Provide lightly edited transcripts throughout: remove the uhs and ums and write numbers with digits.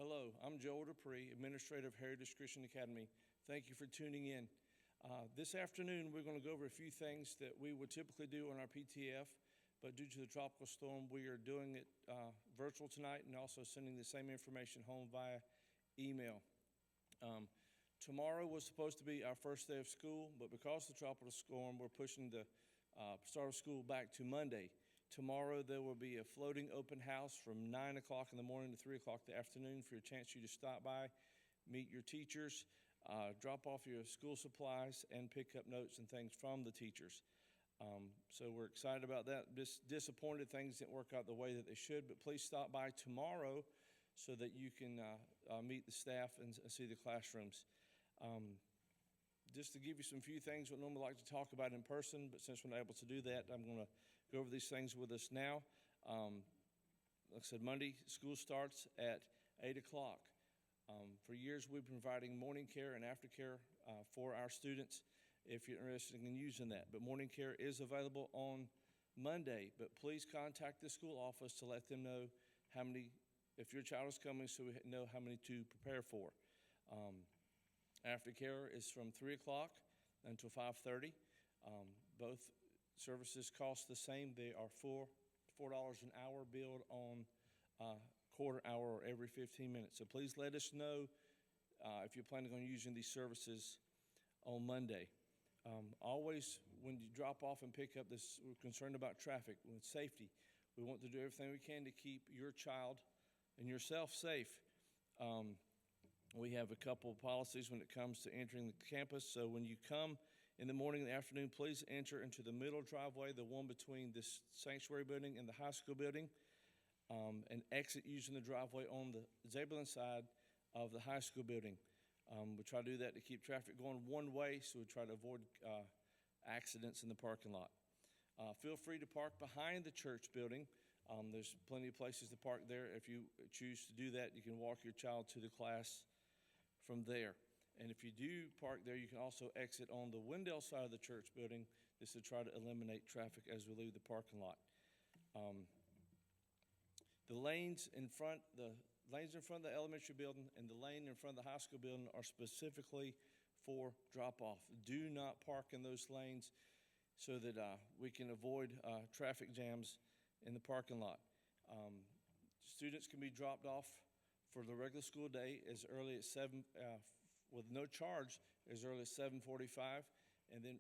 Hello, I'm Joel Dupree, Administrator of Heritage Christian Academy. Thank you for tuning in. This afternoon, we're going to go over a few things that we would typically do on our PTF, but due to the tropical storm, we are doing it virtual tonight and also sending the same information home via email. Tomorrow was supposed to be our first day of school, but because of the tropical storm, we're pushing the start of school back to Monday. Tomorrow there will be a floating open house from 9 o'clock in the morning to 3 o'clock in the afternoon for a chance you to stop by, meet your teachers, drop off your school supplies, and pick up notes and things from the teachers. So we're excited about that. Just disappointed things didn't work out the way that they should, but please stop by tomorrow so that you can meet the staff and see the classrooms. Just to give you some few things we normally like to talk about in person, but since we're not able to do that, I'm going to go over these things with us now. Like I said, Monday school starts at 8 o'clock. For years, we've been providing morning care and aftercare for our students if you're interested in using that. But morning care is available on Monday, but please contact the school office to let them know how many, if your child is coming, so we know how many to prepare for. Aftercare is from 3 o'clock until 5:30. Both services cost the same. They are $4 an hour, billed on quarter hour or every 15 minutes. So please let us know if you're planning on using these services on Monday. Always, when you drop off and pick up this, we're concerned about traffic and safety. We want to do everything we can to keep your child and yourself safe. We have a couple of policies when it comes to entering the campus. So when you come in the morning and the afternoon, please enter into the middle driveway, the one between this sanctuary building and the high school building, and exit using the driveway on the Zebulon side of the high school building. We try to do that to keep traffic going one way, so we try to avoid accidents in the parking lot. Feel free to park behind the church building. There's plenty of places to park there. If you choose to do that, you can walk your child to the class from there. And if you do park there, you can also exit on the Wendell side of the church building just to try to eliminate traffic as we leave the parking lot. The lanes in front of the elementary building and the lane in front of the high school building are specifically for drop-off. Do not park in those lanes so that we can avoid traffic jams in the parking lot. Students can be dropped off for the regular school day as early as 7, with no charge, as early as 7:45, and then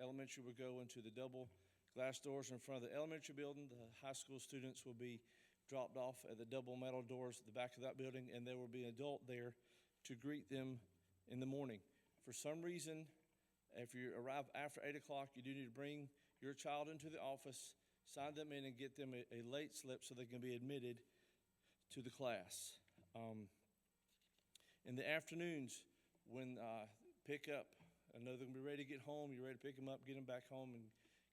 elementary will go into the double glass doors in front of the elementary building. The high school students will be dropped off at the double metal doors at the back of that building, and there will be an adult there to greet them in the morning. For some reason, if you arrive after 8 o'clock, you do need to bring your child into the office, sign them in, and get them a late slip so they can be admitted to the class. In the afternoons, when pick up, I know they're going to be ready to get home. You're ready to pick them up, get them back home, and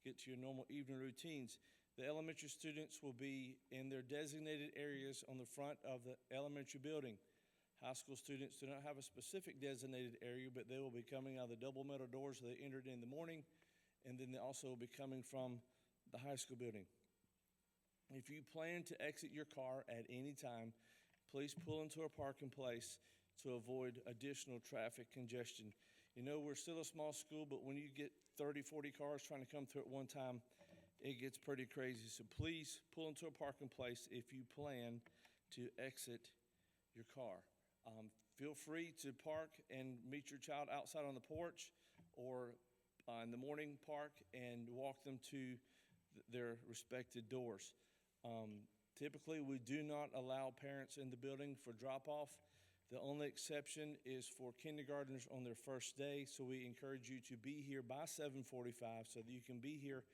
get to your normal evening routines. The elementary students will be in their designated areas on the front of the elementary building. High school students do not have a specific designated area, but they will be coming out of the double metal doors they entered in the morning, and then they also will be coming from the high school building. If you plan to exit your car at any time, please pull into a parking place to avoid additional traffic congestion. You know, we're still a small school, but when you get 30, 40 cars trying to come through at one time, it gets pretty crazy. So please pull into a parking place if you plan to exit your car. Feel free to park and meet your child outside on the porch, or in the morning park and walk them to their respected doors. Typically, we do not allow parents in the building for drop-off. The only exception is for kindergartners on their first day, so we encourage you to be here by 7:45 so that you can be here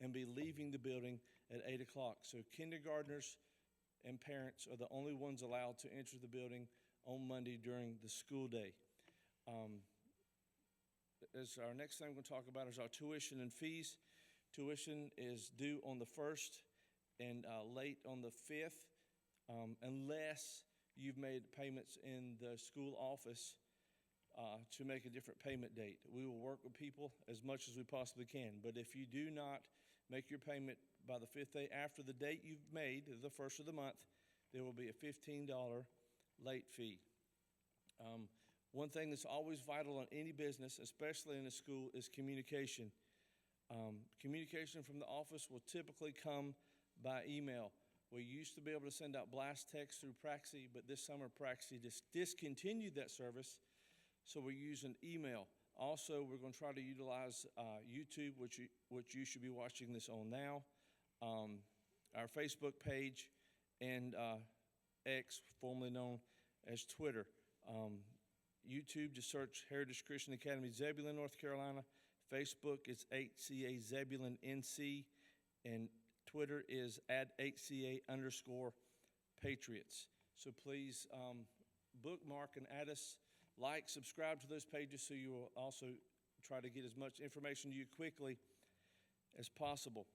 and be leaving the building at 8 o'clock. So kindergartners and parents are the only ones allowed to enter the building on Monday during the school day. As our next thing we're going to talk about is our tuition and fees. Tuition is due on the 1st and late on the 5th, unless you've made payments in the school office to make a different payment date. We will work with people as much as we possibly can, but if you do not make your payment by the 5th day after the date you've made, the 1st of the month, there will be a $15 late fee. One thing that's always vital in any business, especially in a school, is communication. Communication from the office will typically come by email. We used to be able to send out blast text through Praxi, but this summer Praxi discontinued that service, so we're using email. Also, we're going to try to utilize YouTube, which you should be watching this on now, our Facebook page, and X, formerly known as Twitter. YouTube, just search Heritage Christian Academy, Zebulon, North Carolina. Facebook is HCA Zebulon NC, and Twitter is @HCA_Patriots. So please bookmark and add us, like, subscribe to those pages so you will also try to get as much information to you quickly as possible.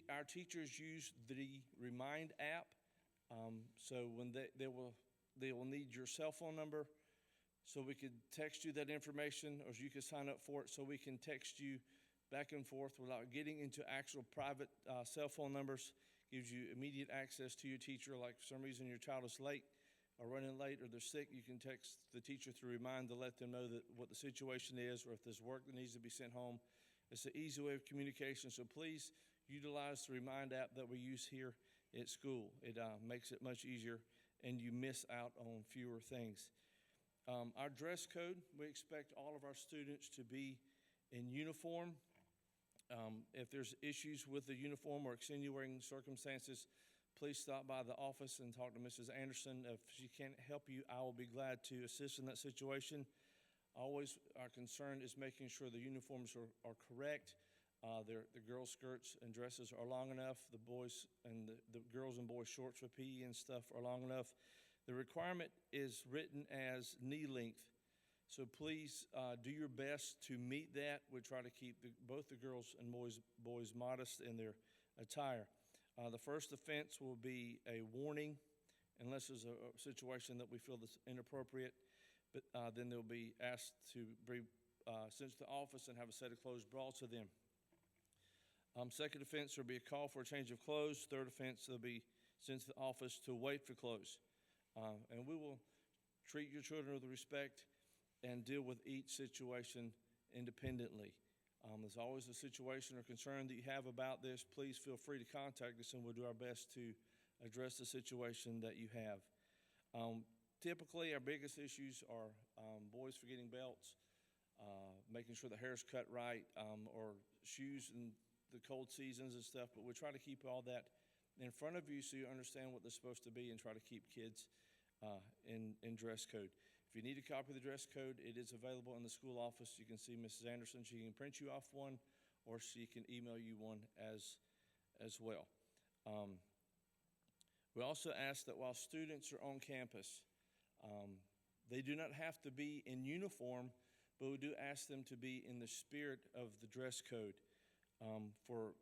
Our teachers use the Remind app, so when they will need your cell phone number, so we could text you that information, or you could sign up for it so we can text you back and forth without getting into actual private cell phone numbers. Gives you immediate access to your teacher. Like for some reason your child is late or running late or they're sick, you can text the teacher through Remind to let them know that what the situation is, or if there's work that needs to be sent home. It's an easy way of communication, so please utilize the Remind app that we use here at school. It makes it much easier, and you miss out on fewer things. Our dress code, we expect all of our students to be in uniform. If there's issues with the uniform or extenuating circumstances, please stop by the office and talk to Mrs. Anderson. If she can't help you, I will be glad to assist in that situation. Always our concern is making sure the uniforms are correct. The girls' skirts and dresses are long enough. The boys and the girls and boys' shorts for PE and stuff are long enough. The requirement is written as knee length, so please do your best to meet that. We try to keep both the girls and boys modest in their attire. The first offense will be a warning, unless there's a situation that we feel that's inappropriate, but then they'll be asked to be sent to the office and have a set of clothes brought to them. Second offense will be a call for a change of clothes. Third offense, they'll be sent to the office to wait for clothes. And we will treat your children with respect and deal with each situation independently. There's always a situation or concern that you have about this, please feel free to contact us and we'll do our best to address the situation that you have. Typically, our biggest issues are boys forgetting belts, making sure the hair's cut right, or shoes in the cold seasons and stuff, but we try to keep all that in front of you so you understand what they're supposed to be and try to keep kids in dress code. If you need a copy of the dress code, it is available in the school office. You can see Mrs. Anderson. She can print you off one, or she can email you one as well. We also ask that while students are on campus, they do not have to be in uniform, but we do ask them to be in the spirit of the dress code. For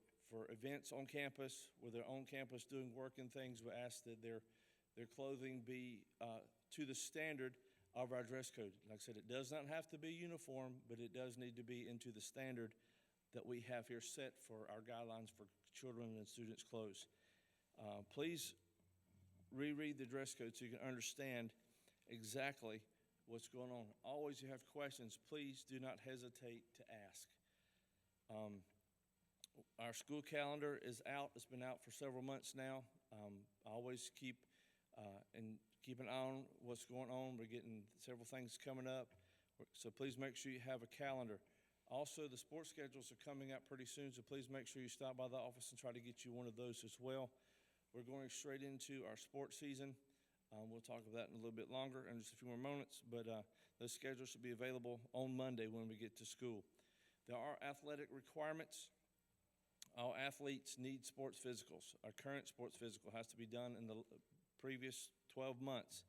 events on campus, where they're on campus doing work and things, we ask that their clothing be to the standard of our dress code. Like I said, it does not have to be uniform, but it does need to be into the standard that we have here set for our guidelines for children and students' clothes. Please reread the dress code so you can understand exactly what's going on. Always, you have questions, please do not hesitate to ask. Our school calendar is out. It's been out for several months now. I always keep an eye on what's going on. We're getting several things coming up, so please make sure you have a calendar. Also, the sports schedules are coming up pretty soon, so please make sure you stop by the office and try to get you one of those as well. We're going straight into our sports season. We'll talk about that in a little bit longer in just a few more moments, but those schedules should be available on Monday when we get to school. There are athletic requirements. All athletes need sports physicals. Our current sports physical has to be done in the previous 12 months.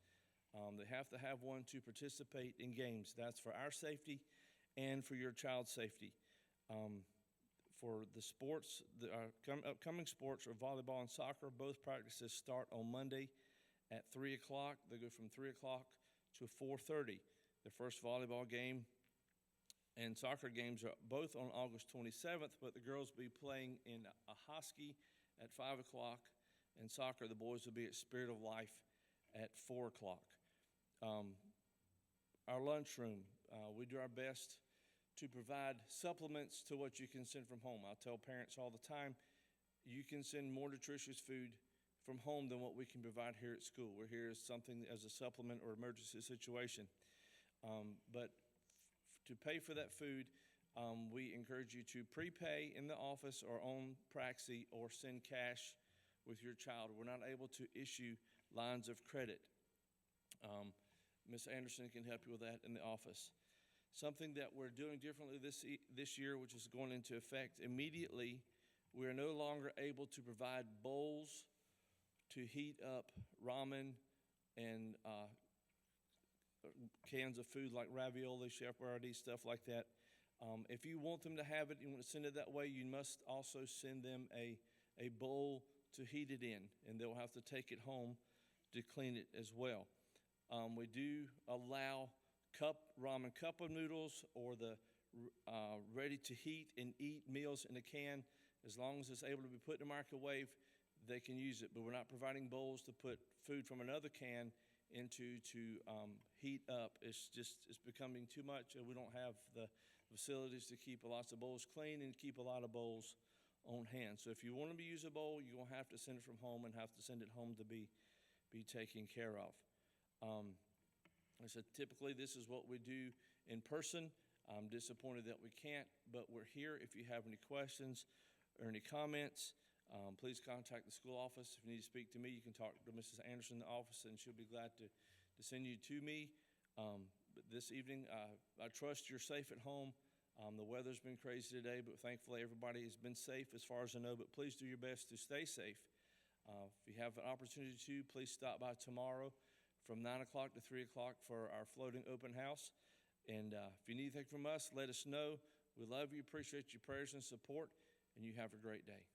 They have to have one to participate in games. That's for our safety and for your child's safety. For the sports, the upcoming sports are volleyball and soccer. Both practices start on Monday at 3 o'clock. They go from 3 o'clock to 4:30. The first volleyball game and soccer games are both on August 27th, but the girls will be playing in Ahoskie at 5 o'clock, and soccer, the boys will be at Spirit of Life at 4 o'clock. Our lunchroom, we do our best to provide supplements to what you can send from home. I tell parents all the time, you can send more nutritious food from home than what we can provide here at school. We're here as something as a supplement or emergency situation. But to pay for that food, we encourage you to prepay in the office or on Praxi or send cash with your child. We're not able to issue lines of credit. Ms. Anderson can help you with that in the office. Something that we're doing differently this year, which is going into effect immediately, we are no longer able to provide bowls to heat up ramen and cans of food like ravioli, chef Boyardee, stuff like that. If you want them to have it, you want to send it that way, you must also send them a bowl to heat it in, and they'll have to take it home to clean it as well. We do allow ramen cup of noodles or the ready to heat and eat meals in a can. As long as it's able to be put in the microwave, they can use it. But we're not providing bowls to put food from another can into to heat up. It's becoming too much. We don't have the facilities to keep lots of bowls clean and keep a lot of bowls on hand. So if you want to use a bowl, you're going to have to send it from home and have to send it home to be taken care of. I said, typically this is what we do in person. I'm disappointed that we can't, but we're here. If you have any questions or any comments, please contact the school office. If you need to speak to me, you can talk to Mrs. Anderson in the office, and she'll be glad to send you to me. But this evening, I trust you're safe at home. The weather's been crazy today, but thankfully everybody has been safe as far as I know, but please do your best to stay safe. If you have an opportunity to, please stop by tomorrow from 9 o'clock to 3 o'clock for our floating open house. And if you need anything from us, let us know. We love you, appreciate your prayers and support, and you have a great day.